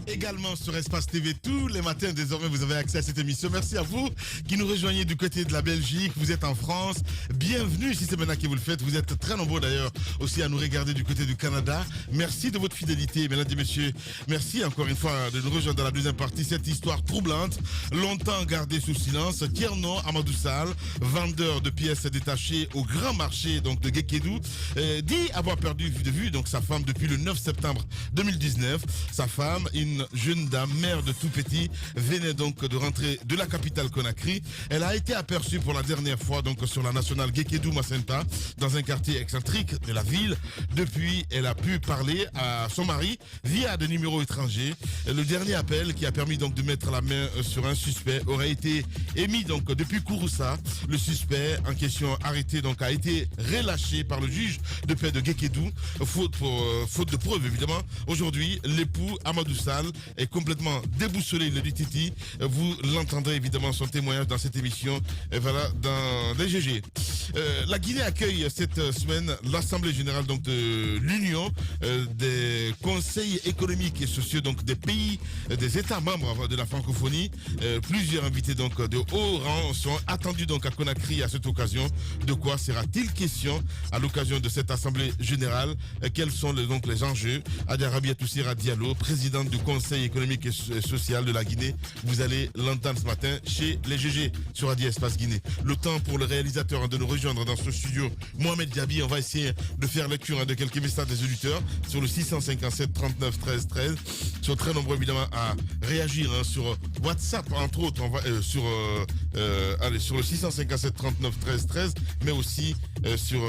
également sur Espace TV tous les matins. Désormais, vous avez accès à cette émission. Merci à vous qui nous rejoignez du côté de la Belgique. Vous êtes en France. Bienvenue si c'est maintenant que vous le faites. Vous êtes très nombreux d'ailleurs aussi à nous regarder du côté du Canada. Merci de votre fidélité, mesdames et messieurs. Merci encore une fois de nous rejoindre dans la deuxième partie. Cette histoire troublante, longtemps gardée sous silence. Tierno Amadou Sall, vendeur de pièces détachées au grand marché donc de Guékédou, dit avoir perdu de vue donc sa femme depuis le 9 septembre 2019. Sa femme, une jeune dame, mère de tout petit, venait donc de rentrer de la capitale Conakry. Elle a été aperçue pour la dernière fois donc sur la nationale Guékédou Macenta, dans un quartier excentrique de la ville. Depuis, elle a pu parler à son mari via des numéros étrangers. Le dernier appel qui a permis donc de mettre la main sur un suspect aurait été émis donc depuis Kouroussa. Le suspect en question arrêté donc a été relâché par le juge de paix de Guékédou, faute de preuves évidemment. Aujourd'hui, l'époux Amadou Sall est complètement déboussolé, il le dit Titi. Vous l'entendrez évidemment son témoignage dans cette émission, et voilà, dans les GG. La Guinée accueille cette semaine l'Assemblée générale donc de l'Union des conseils économiques et sociaux donc des pays, des États membres de la francophonie. Plusieurs invités donc de haut rang sont attendus donc à Conakry à cette occasion. De quoi sera-t-il question à l'occasion de cette Assemblée générale? Quels sont donc les enjeux? Adia Rabia Toussira Diallo, présidente du Conseil économique et social de la Guinée. Vous allez l'entendre ce matin chez les GG sur Adi Espace Guinée. Le temps pour le réalisateur de nous rejoindre dans ce studio, Mohamed Diaby. On va essayer de faire lecture de quelques messages des auditeurs sur le 657 39 13 13. Ils sont très nombreux évidemment à réagir sur WhatsApp entre autres. On va sur le 657 39 13 13, mais aussi sur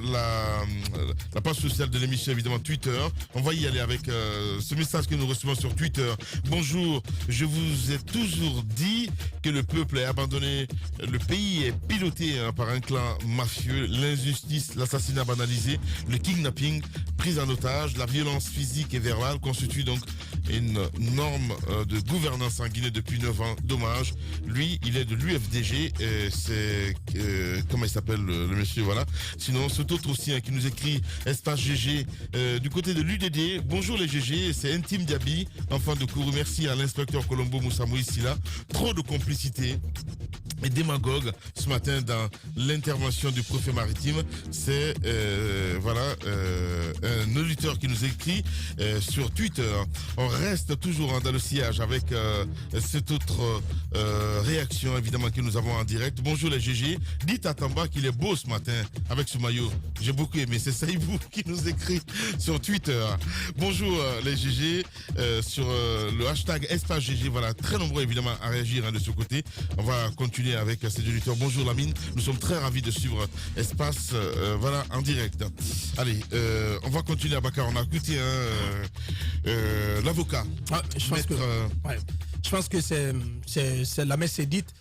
la page sociale de l'émission évidemment Twitter. On va y aller avec ce message que nous recevons sur Twitter. Bonjour, je vous ai toujours dit que le peuple est abandonné. Le pays est piloté par un clan mafieux. L'injustice, l'assassinat banalisé, le kidnapping, prise en otage, la violence physique et verbale constituent donc une norme de gouvernance en Guinée depuis 9 ans. Dommage. Lui, il est de l'UFDG. C'est comment il s'appelle le monsieur, voilà. Sinon, cet autre aussi qui nous écrit Espace GG du côté de l'UDD. Bonjour les GG, c'est Intime Diaby, enfant de Kourou. Merci à l'inspecteur Colombo Moussa Moïse Silla. Trop de complicité et démagogue ce matin dans l'intervention du préfet maritime. C'est un auditeur qui nous écrit sur Twitter. On reste toujours dans le sillage avec cette autre réaction évidemment que nous avons en direct. Bonjour les GG, dites à Tamba qu'il est beau ce matin avec ce maillot. J'ai beaucoup aimé. C'est Saïbou qui nous écrit sur Twitter. Bonjour les GG sur le hashtag Espace GG. Voilà, très nombreux évidemment à réagir de ce côté. On va continuer avec ces auditeurs. Bonjour Lamine, nous sommes très ravis de suivre Espace en direct. Allez, on va continuer à Bakar. On a écouté l'avocat. Je pense que c'est la messe est dite.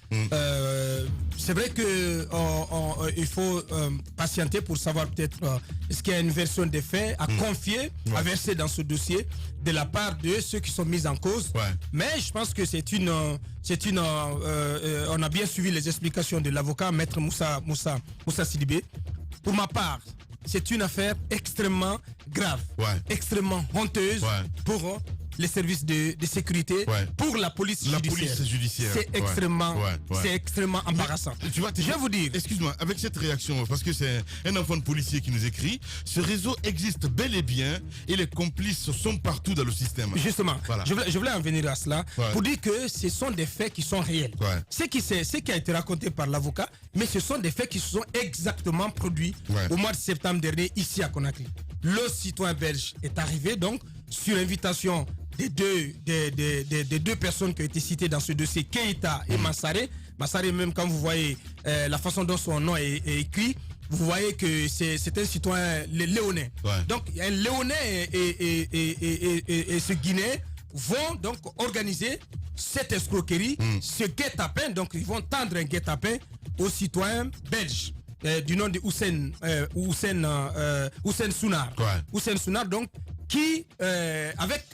C'est vrai que il faut patienter pour savoir peut-être est-ce qu'il y a une version des faits à confier, à verser dans ce dossier de la part de ceux qui sont mis en cause. Mais je pense que on a bien suivi les explications de l'avocat maître Moussa Sidibé. Pour ma part, c'est une affaire extrêmement grave, extrêmement honteuse pour les services de sécurité, pour la police judiciaire. C'est extrêmement embarrassant. Tu vois, je vais vous dire, excuse-moi, avec cette réaction, parce que c'est un enfant de policier qui nous écrit, ce réseau existe bel et bien et les complices sont partout dans le système. Justement, je voulais en venir à cela pour dire que ce sont des faits qui sont réels. Ce qui a été raconté par l'avocat, mais ce sont des faits qui se sont exactement produits au mois de septembre dernier ici à Conakry. Le citoyen belge est arrivé donc sur invitation des deux personnes qui ont été citées dans ce dossier, Keïta et Massaré. Massaré, même quand vous voyez la façon dont son nom est écrit, vous voyez que c'est un citoyen léonais. Donc un léonais et ce Guinéen vont donc organiser cette escroquerie, ce guet-apens. Donc ils vont tendre un guet-apens aux citoyens belges. Du nom de Houssen Sounar. Houssen Sounar, donc, qui, avec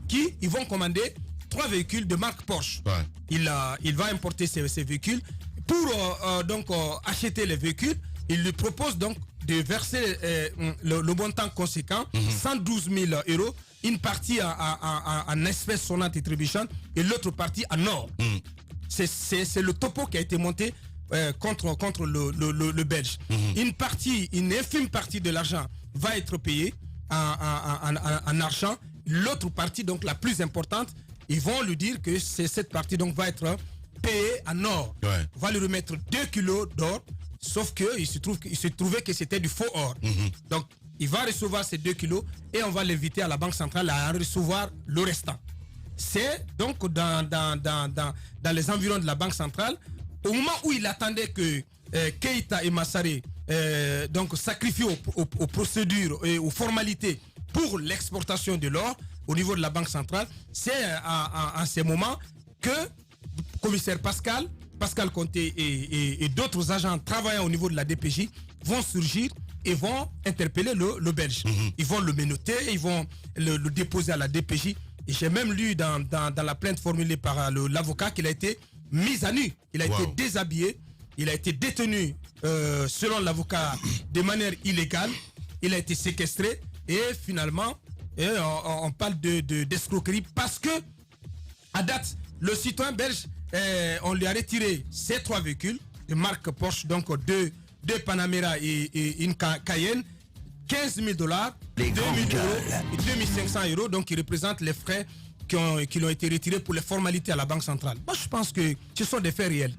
qui ils vont commander 3 véhicules de marque Porsche. Il va importer ces véhicules. Pour acheter les véhicules, il lui propose donc de verser le montant conséquent, 112 000 euros, une partie en espèces sonnantes et trébuchantes et l'autre partie en or. C'est le topo qui a été monté contre le Belge. Une infime partie de l'argent va être payée en argent. L'autre partie, donc la plus importante, ils vont lui dire que cette partie donc va être payée en or. On va lui remettre 2 kilos d'or, sauf qu'il se trouvait que c'était du faux or. Donc il va recevoir ces 2 kilos et on va l'inviter à la Banque centrale à recevoir le restant. C'est donc dans les environs de la Banque centrale, au moment où il attendait que Keïta et Massaré donc sacrifient aux procédures et aux formalités pour l'exportation de l'or au niveau de la Banque centrale, c'est à ces moments que le commissaire Pascal Conté et d'autres agents travaillant au niveau de la DPJ vont surgir et vont interpeller le Belge. Ils vont le menotter, ils vont le déposer à la DPJ. Et j'ai même lu dans la plainte formulée par l'avocat qu'il a été mis à nu. Il a été déshabillé, il a été détenu selon l'avocat de manière illégale, il a été séquestré et finalement on parle d'escroquerie parce que à date, le citoyen belge, on lui a retiré ces 3 véhicules de marque Porsche, donc deux Panamera et une Cayenne, 15 000 $, 2 000 € et 2500 €, donc qui représentent les frais qui ont été retirés pour les formalités à la Banque centrale. Moi, je pense que ce sont des faits réels.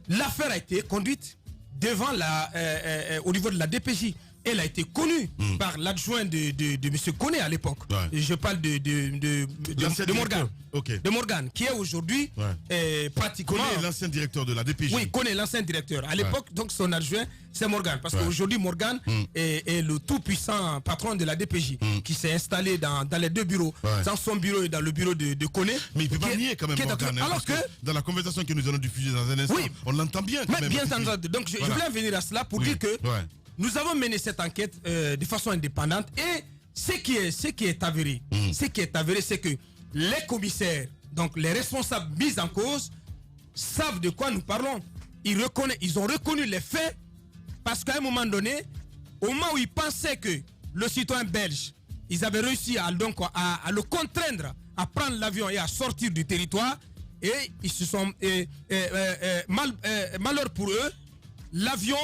L'affaire a été conduite devant au niveau de la DPJ. Elle a été connue par l'adjoint de M. Koné à l'époque. Je parle de Morgan. De Morgan, qui est aujourd'hui pratiquement... Koné, l'ancien directeur de la DPJ. Oui, Koné, l'ancien directeur. À l'époque, donc son adjoint, c'est Morgan. Parce qu'aujourd'hui, Morgan est le tout-puissant patron de la DPJ, qui s'est installé dans les 2 bureaux, dans son bureau et dans le bureau de Koné. Mais il ne peut pas nier quand même Morgan. Alors que dans la conversation que nous allons diffuser dans un instant, on l'entend bien quand même. Bien entendu. Donc je voulais en venir à cela pour dire que... Nous avons mené cette enquête de façon indépendante et ce qui est avéré, c'est que les commissaires, donc les responsables mis en cause, savent de quoi nous parlons. Ils ont reconnu les faits parce qu'à un moment donné, au moment où ils pensaient que le citoyen belge, ils avaient réussi à le contraindre à prendre l'avion et à sortir du territoire, et ils se sont malheur pour eux, l'avion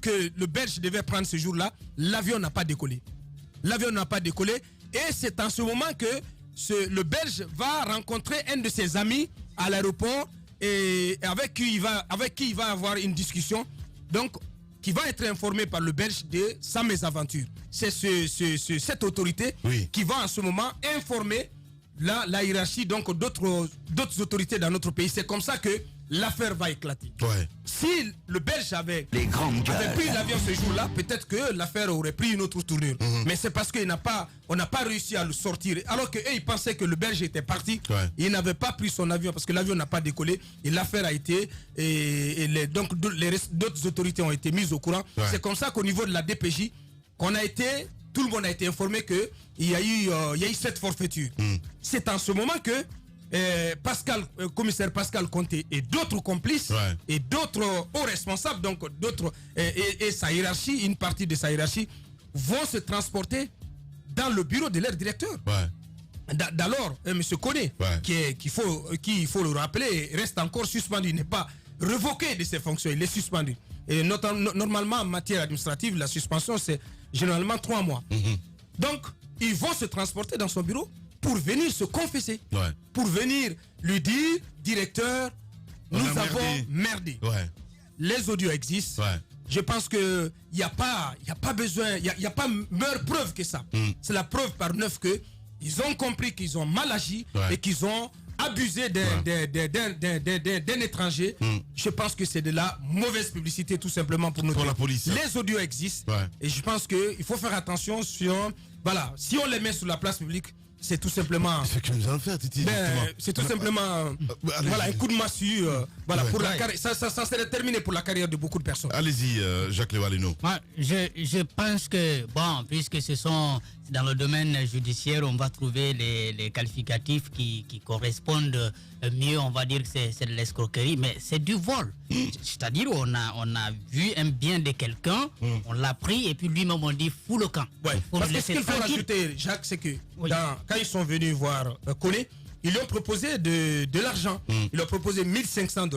que le Belge devait prendre ce jour-là, l'avion n'a pas décollé. L'avion n'a pas décollé et c'est en ce moment que le Belge va rencontrer un de ses amis à l'aéroport et avec qui il va avoir une discussion, donc qui va être informé par le Belge de sa mésaventure. C'est cette autorité qui va en ce moment informer la hiérarchie, donc d'autres autorités dans notre pays. C'est comme ça que l'affaire va éclater. Si le Belge avait pris l'avion ce jour-là, peut-être que l'affaire aurait pris une autre tournure. Mais c'est parce qu'on n'a pas réussi à le sortir. Alors qu'eux, ils pensaient que le Belge était parti. Il n'avait pas pris son avion parce que l'avion n'a pas décollé. Et l'affaire a été... donc d'autres autorités ont été mises au courant. C'est comme ça qu'au niveau de la DPJ, tout le monde a été informé qu'il y a eu cette forfaiture. C'est en ce moment que commissaire Pascal Conté et d'autres complices et d'autres hauts responsables, donc d'autres et sa hiérarchie, une partie de sa hiérarchie, vont se transporter dans le bureau de leur directeur. D'alors, M. Koné, qu'il faut le rappeler, reste encore suspendu, il n'est pas révoqué de ses fonctions, il est suspendu. Et normalement, en matière administrative, la suspension, c'est généralement 3 mois. Donc, ils vont se transporter dans son bureau pour venir se confesser, pour venir lui dire, directeur, nous avons merdé. Les audios existent. Je pense qu'il n'y a pas besoin, il n'y a pas meilleure preuve que ça. C'est la preuve par 9 que ils ont compris qu'ils ont mal agi et qu'ils ont abusé d'un étranger. Je pense que c'est de la mauvaise publicité tout simplement pour nous. Pour la police. Les audios existent et je pense qu'il faut faire attention sur... Voilà, si on les met sur la place publique, c'est tout simplement... C'est ce que nous allons faire, Titi. C'est tout simplement un coup de massue. Pour la carrière. Ça serait terminé pour la carrière de beaucoup de personnes. Allez-y, Jacques Lévalino. Je pense que, puisque ce sont dans le domaine judiciaire, on va trouver les qualificatifs qui correspondent mieux. On va dire que c'est de l'escroquerie, mais c'est du vol. C'est-à-dire, on a vu un bien de quelqu'un, on l'a pris et puis lui-même on dit fous le camp. Ouais. Parce que ce qu'il faut rajouter, Jacques, c'est que quand ils sont venus voir Kone, ils lui ont proposé de l'argent. Ils lui ont proposé $1 500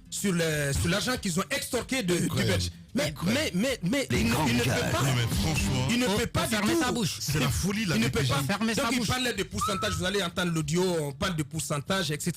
sur l'argent qu'ils ont extorqué du Belge. Mais il ne peut pas. Mais franchement, Il ne peut pas fermer sa bouche. c'est la folie là. Il ne peut pas fermer sa Donc il bouche. parlait de pourcentage, vous allez entendre l'audio, on parle de pourcentage, etc.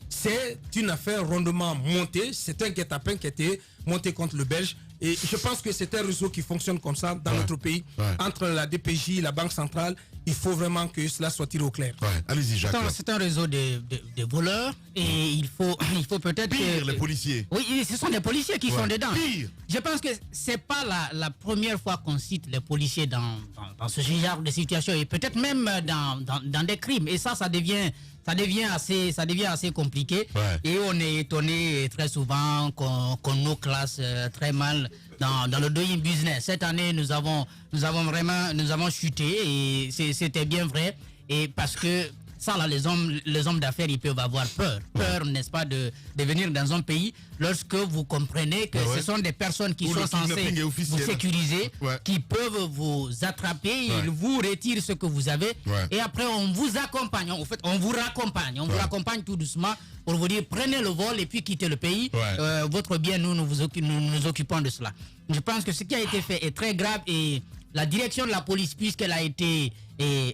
C'est une affaire rondement montée, c'est un guet-apens qui a été monté contre le Belge. Et je pense que c'est un réseau qui fonctionne comme ça dans notre pays. Entre la DPJ, la Banque centrale, il faut vraiment que cela soit tiré au clair. Allez-y, Jacques. C'est un réseau de voleurs et il faut peut-être Pire, que les policiers. Oui, ce sont des policiers qui sont dedans. Pire. Je pense que c'est pas la première fois qu'on cite les policiers dans ce genre de situation et peut-être même dans des crimes. Et ça devient assez compliqué. Et on est étonné très souvent qu'on nous classe très mal dans le doing business. Cette année, nous avons chuté et c'était bien vrai. Et parce que ça, là, les hommes d'affaires, ils peuvent avoir peur. Peur, n'est-ce pas, de venir dans un pays lorsque vous comprenez que ce sont des personnes qui sont censées vous sécuriser, qui peuvent vous attraper, ils vous retirent ce que vous avez, et après on vous accompagne. En fait, on vous raccompagne. On vous raccompagne tout doucement pour vous dire prenez le vol et puis quittez le pays. Votre bien, nous nous occupons de cela. Je pense que ce qui a été fait est très grave et la direction de la police, puisqu'elle a été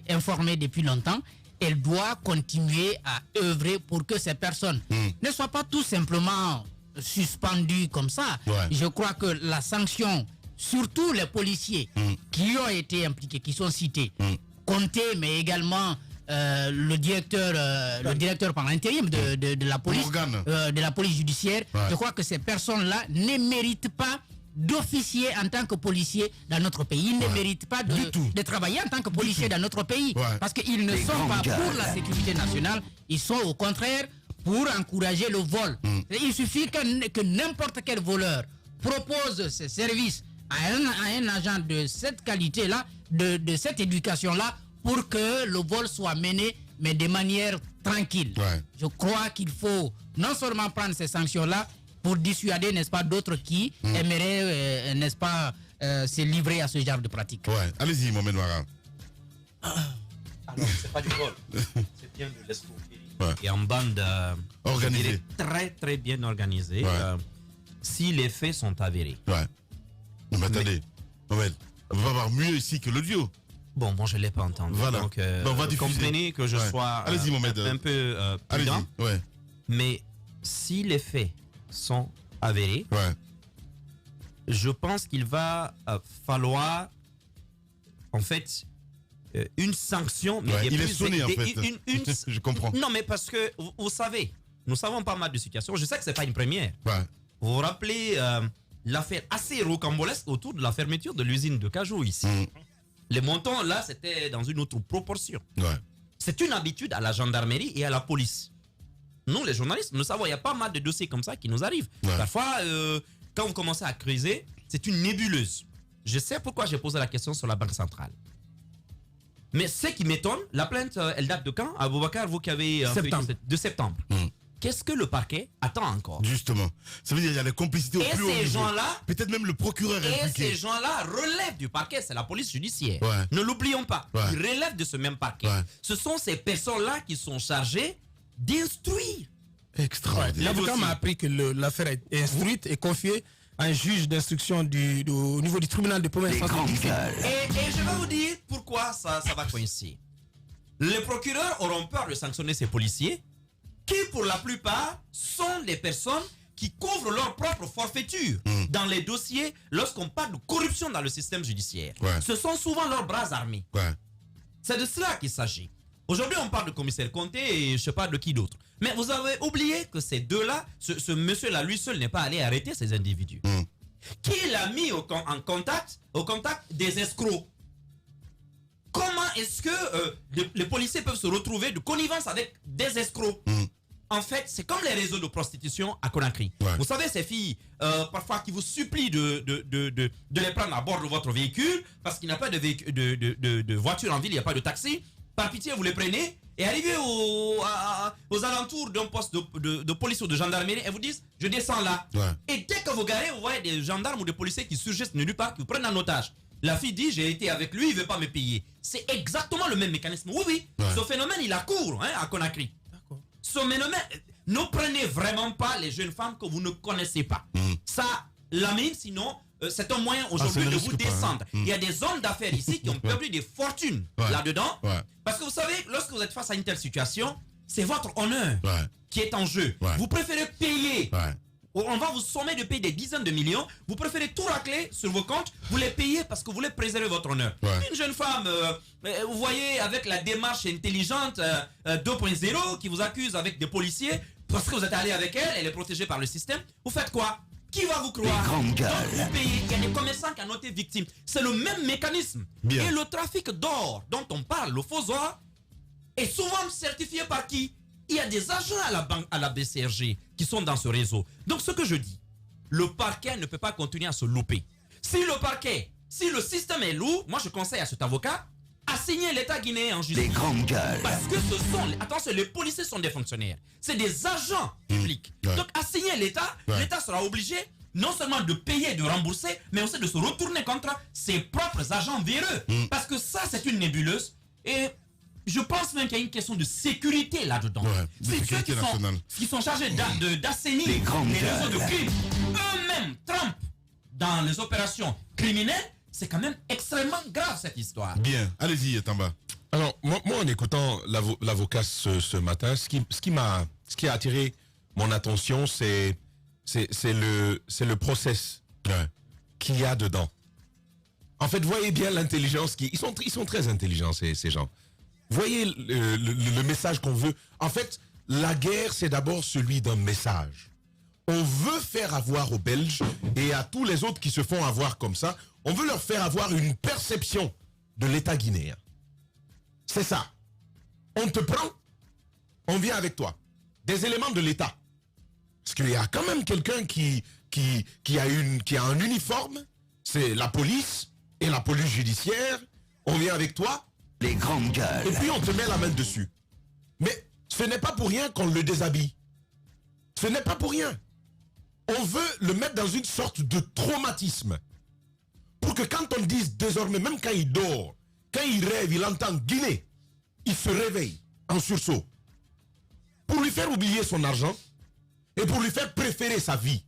informée depuis longtemps, elle doit continuer à œuvrer pour que ces personnes ne soient pas tout simplement suspendues comme ça. Je crois que la sanction, surtout les policiers qui ont été impliqués, qui sont cités, Conté, mais également le directeur par l'intérim de la police judiciaire, je crois que ces personnes-là ne méritent pas d'officier en tant que policier dans notre pays. Ils ne méritent pas de travailler en tant que policier dans notre pays. Parce qu'ils ne sont pas pour la sécurité nationale, ils sont au contraire pour encourager le vol. Il suffit que n'importe quel voleur propose ses services à un agent de cette qualité-là, de cette éducation-là, pour que le vol soit mené, mais de manière tranquille. Je crois qu'il faut non seulement prendre ces sanctions-là, pour dissuader, n'est-ce pas, d'autres qui aimeraient, n'est-ce pas, se livrer à ce genre de pratique. Allez-y, Mohamed Ouara. Alors, c'est pas du vol, c'est bien de l'escroquerie. Et en bande organisée, très très bien organisée, si les faits sont avérés. Mais attendez, Mohamed, on va avoir mieux ici que l'audio. Bon, moi je ne l'ai pas entendu. Voilà. Donc, on va comprenez que je sois un peu prudent. Mais si les faits sont avérés, je pense qu'il va falloir en fait une sanction. Mais il est sonné en fait. Je comprends. Non, mais parce que vous savez, nous savons pas mal de situations. Je sais que c'est pas une première. Vous vous rappelez l'affaire assez rocambolesque autour de la fermeture de l'usine de cajou ici. Les montants là, c'était dans une autre proportion. C'est une habitude à la gendarmerie et à la police. Nous, les journalistes, nous savons, il y a pas mal de dossiers comme ça qui nous arrivent. Parfois, quand vous commencez à creuser, c'est une nébuleuse. Je sais pourquoi j'ai posé la question sur la Banque centrale. Mais ce qui m'étonne, la plainte, elle date de quand? Aboubacar, vous qui avez... de septembre. Qu'est-ce que le parquet attend encore? Justement. Ça veut dire qu'il y a des complicités au plus haut niveau. Et ces gens-là... Peut-être même le procureur est impliqué. Et ces gens-là relèvent du parquet, c'est la police judiciaire. Ne l'oublions pas. Ils relèvent de ce même parquet. Ce sont ces personnes-là qui sont chargées d'instruire. Extraordinaire. L'avocat m'a appris que l'affaire est instruite et confiée à un juge d'instruction au niveau du tribunal de première instance. Et je vais vous dire pourquoi ça va coïncider. Les procureurs auront peur de sanctionner ces policiers qui, pour la plupart, sont des personnes qui couvrent leur propre forfaiture dans les dossiers lorsqu'on parle de corruption dans le système judiciaire. Ce sont souvent leurs bras armés. C'est de cela qu'il s'agit. Aujourd'hui, on parle de commissaire Conté et je ne sais pas de qui d'autre. Mais vous avez oublié que ces deux-là, ce monsieur-là, lui seul n'est pas allé arrêter ces individus. Qui l'a mis au contact des escrocs? Comment est-ce que les policiers peuvent se retrouver de connivence avec des escrocs? En fait, c'est comme les réseaux de prostitution à Conakry. Vous savez, ces filles, parfois, qui vous supplient de les prendre à bord de votre véhicule parce qu'il n'y a pas de voiture en ville, il n'y a pas de taxi. Par pitié, vous les prenez et arriver aux alentours d'un poste de police ou de gendarmerie et vous disent je descends là. Et dès que vous garez, vous voyez des gendarmes ou des policiers qui surgissent nulle part, qui vous prennent en otage. La fille dit j'ai été avec lui, il ne veut pas me payer. C'est exactement le même mécanisme. Oui. Ce phénomène il a cours à Conakry. Ce phénomène, ne prenez vraiment pas les jeunes femmes que vous ne connaissez pas. Ça lamine, sinon c'est un moyen aujourd'hui de vous descendre. Il y a des hommes d'affaires ici qui ont perdu des fortunes là-dedans. Parce que vous savez, lorsque vous êtes face à une telle situation, c'est votre honneur qui est en jeu. Vous préférez payer. On va vous sommer de payer des dizaines de millions. Vous préférez tout racler sur vos comptes. Vous les payez parce que vous voulez préserver votre honneur. Une jeune femme, vous voyez, avec la démarche intelligente 2.0 qui vous accuse avec des policiers parce que vous êtes allé avec elle, elle est protégée par le système. Vous faites quoi? Qui va vous croire? Donc vous payez. Il y a des commerçants qui ont été victimes. C'est le même mécanisme. Et le trafic d'or dont on parle, le faux or, est souvent certifié par qui? Il y a des agents à la BCRG qui sont dans ce réseau. Donc ce que je dis, le parquet ne peut pas continuer à se louper. Si le système est lourd, moi je conseille à cet avocat assigner l'État guinéen en justice. Les grandes gueules. Parce que attention, les policiers sont des fonctionnaires. C'est des agents publics. Donc assigner l'État, l'État sera obligé non seulement de payer, de rembourser, mais aussi de se retourner contre ses propres agents véreux. Parce que ça, c'est une nébuleuse. Et je pense même qu'il y a une question de sécurité là-dedans. C'est ceux qui sont chargés d'assainir les réseaux de crime. Eux-mêmes trempent dans les opérations criminelles. C'est quand même extrêmement grave cette histoire. Bien, allez-y Tamba. Alors, moi en écoutant l'avocat ce matin, ce qui a attiré mon attention, c'est le process qu'il y a dedans. En fait, voyez bien l'intelligence ils sont très intelligents ces gens. Voyez le message qu'on veut. En fait, la guerre, c'est d'abord celui d'un message. On veut faire avoir aux Belges et à tous les autres qui se font avoir comme ça, on veut leur faire avoir une perception de l'État guinéen. C'est ça. On te prend, on vient avec toi. Des éléments de l'État. Parce qu'il y a quand même quelqu'un qui a un uniforme, c'est la police et la police judiciaire. On vient avec toi. Les grandes gueules. Et puis on te met la main dessus. Mais ce n'est pas pour rien qu'on le déshabille. Ce n'est pas pour rien. On veut le mettre dans une sorte de traumatisme. Pour que quand on dise désormais, même quand il dort, quand il rêve, il entend Guinée, il se réveille en sursaut. Pour lui faire oublier son argent et pour lui faire préférer sa vie.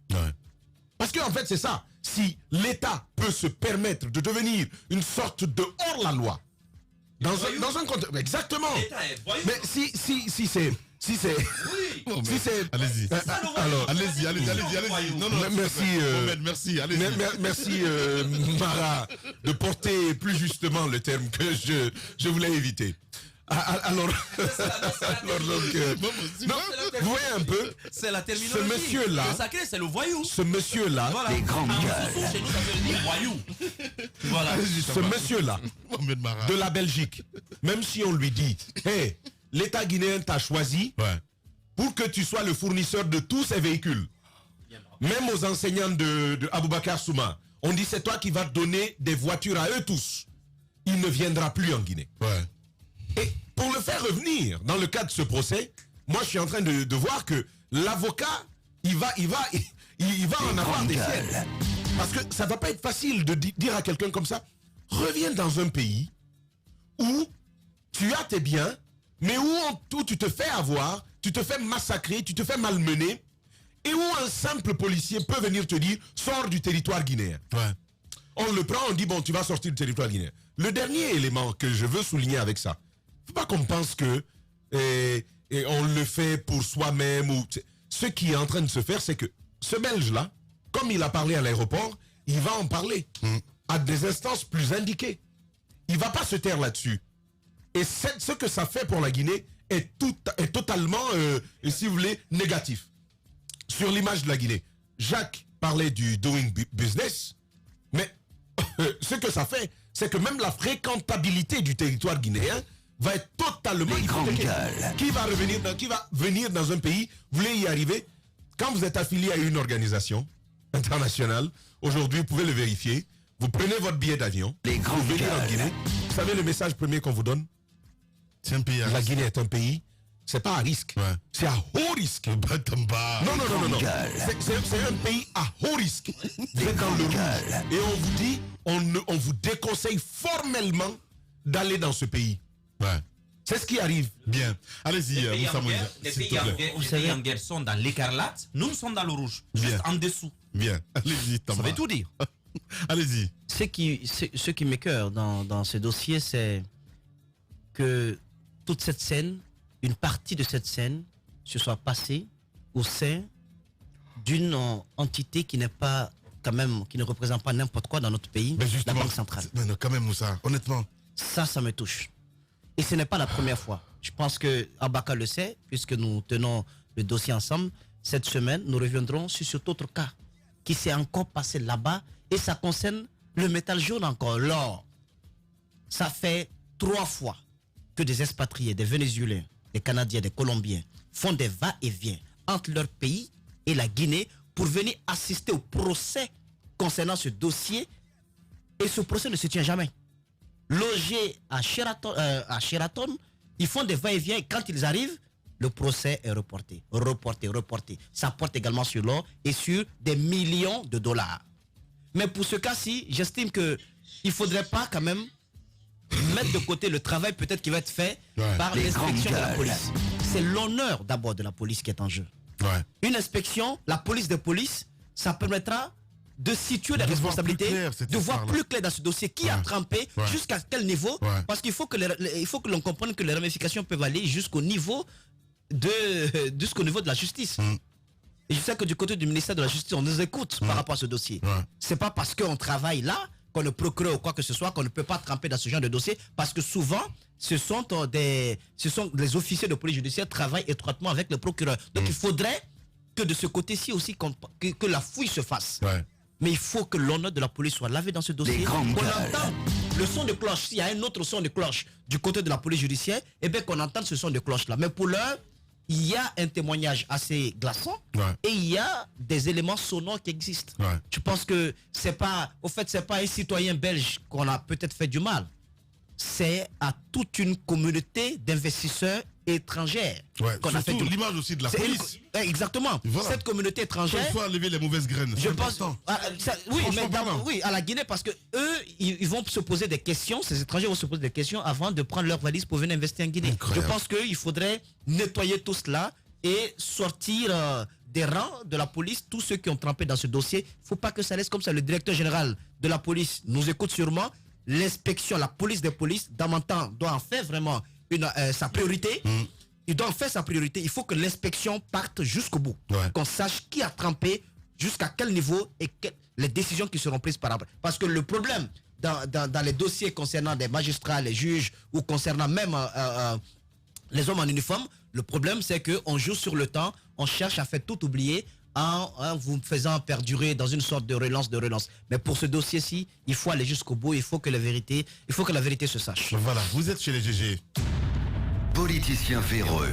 Parce qu'en fait c'est ça. Si l'État peut se permettre de devenir une sorte de hors-la-loi, dans un contexte, exactement. Mais si c'est oui. Si c'est allez-y. Alors allez-y. Non, merci, allez-y. Merci Mara de porter plus justement le terme que je voulais éviter. Alors donc, vous voyez un peu, c'est la terminologie. Ce monsieur-là, le sacré, c'est le voyou. Ce monsieur-là, voilà. Les grands gars. Chez nous, ça veut dire voyou. Voilà. Ce monsieur-là, de la Belgique, même si on lui dit, hey, l'État guinéen t'a choisi pour que tu sois le fournisseur de tous ces véhicules. Même aux enseignants de Aboubakar Souma, on dit c'est toi qui vas donner des voitures à eux tous. Il ne viendra plus en Guinée. Et pour le faire revenir dans le cadre de ce procès, moi je suis en train de voir que l'avocat, il va en avoir des fiers. Parce que ça va pas être facile de dire à quelqu'un comme ça, reviens dans un pays où tu as tes biens, mais où tu te fais avoir, tu te fais massacrer, tu te fais malmener, et où un simple policier peut venir te dire, sors du territoire guinéen. On le prend, on dit, bon, tu vas sortir du territoire guinéen. Le dernier élément que je veux souligner avec ça, faut pas qu'on pense que on le fait pour soi-même. Ou ce qui est en train de se faire, c'est que ce Belge-là, comme il a parlé à l'aéroport, il va en parler à des instances plus indiquées. Il va pas se taire là-dessus. Et ce que ça fait pour la Guinée est totalement, si vous voulez, négatif. Sur l'image de la Guinée, Jacques parlait du doing business, mais ce que ça fait, c'est que même la fréquentabilité du territoire guinéen va être totalement hypothéquée. Qui va venir dans un pays, vous voulez y arriver, quand vous êtes affilié à une organisation internationale, aujourd'hui vous pouvez le vérifier, vous prenez votre billet d'avion, vous venez en Guinée, vous savez le message premier qu'on vous donne? C'est un pays La Guinée est un pays, c'est pas à risque. C'est à haut risque. Non. C'est un pays à haut risque. Vous êtes dans le rouge. Et on vous dit, on vous déconseille formellement d'aller dans ce pays. C'est ce qui arrive. Bien. Allez-y, Moussa Moïse. Les pays en guerre sont dans l'écarlate, nous sommes dans le rouge. Juste en dessous. Bien. Allez-y, Ça veut tout dire. Allez-y. Ce qui m'écoeure dans ce dossier, c'est que toute cette scène, une partie de cette scène, se soit passée au sein d'une entité qui n'est pas, quand même, qui ne représente pas n'importe quoi dans notre pays, la Banque centrale. Mais non, quand même, Moussa, honnêtement. Ça me touche. Et ce n'est pas la première fois. Je pense que Abaka le sait, puisque nous tenons le dossier ensemble. Cette semaine, nous reviendrons sur cet autre cas qui s'est encore passé là-bas, et ça concerne le métal jaune encore, l'or. Ça fait 3 fois que des expatriés, des Vénézuéliens, des Canadiens, des Colombiens font des va-et-vient entre leur pays et la Guinée pour venir assister au procès concernant ce dossier, et ce procès ne se tient jamais. Logés à Sheraton, ils font des va-et-vient, et quand ils arrivent, le procès est reporté. Ça porte également sur l'or et sur des millions de dollars. Mais pour ce cas-ci, j'estime qu'il ne faudrait pas quand même mettre de côté le travail peut-être qui va être fait par l'inspection de la police. C'est l'honneur d'abord de la police qui est en jeu. Une inspection, la police de police, ça permettra de situer les responsabilités, de voir plus clair dans ce dossier qui a trempé, jusqu'à quel niveau, parce qu'il faut que l'on comprenne que les ramifications peuvent aller jusqu'au niveau jusqu'au niveau de la justice. Et je sais que du côté du ministère de la Justice, on nous écoute par rapport à ce dossier. C'est pas parce qu'on travaille là, qu'on est procureur ou quoi que ce soit, qu'on ne peut pas tremper dans ce genre de dossier, parce que souvent, ce sont les officiers de police judiciaire qui travaillent étroitement avec le procureur. Donc il faudrait que de ce côté-ci aussi, que la fouille se fasse. Mais il faut que l'honneur de la police soit lavé dans ce dossier. Qu'on entende le son de cloche. S'il y a un autre son de cloche du côté de la police judiciaire, eh bien qu'on entende ce son de cloche-là. Mais pour l'heure, il y a un témoignage assez glaçant et il y a des éléments sonores qui existent. Je pense que c'est pas un citoyen belge qu'on a peut-être fait du mal. C'est à toute une communauté d'investisseurs étrangères qu'on a fait du mal. L'image aussi de la police. Exactement. Voilà. Cette communauté étrangère. Il faut enlever les mauvaises graines. Je pense. Oui, à la Guinée, parce que eux, ils vont se poser des questions. Ces étrangers vont se poser des questions avant de prendre leur valise pour venir investir en Guinée. Incroyable. Je pense qu'il faudrait nettoyer tout cela et sortir des rangs de la police tous ceux qui ont trempé dans ce dossier. Il ne faut pas que ça laisse comme ça. Le directeur général de la police nous écoute sûrement. L'inspection, la police des polices, Damantan doit en faire vraiment sa priorité. Il doit en faire sa priorité. Il faut que l'inspection parte jusqu'au bout. Qu'on sache qui a trempé, jusqu'à quel niveau et les décisions qui seront prises par après. Parce que le problème dans les dossiers concernant des magistrats, les juges ou concernant même les hommes en uniforme, le problème c'est qu'on joue sur le temps, on cherche à faire tout oublier en vous faisant perdurer dans une sorte de relance. Mais pour ce dossier-ci, il faut aller jusqu'au bout, il faut que la vérité se sache. Voilà, vous êtes chez les GG. Politicien véreux.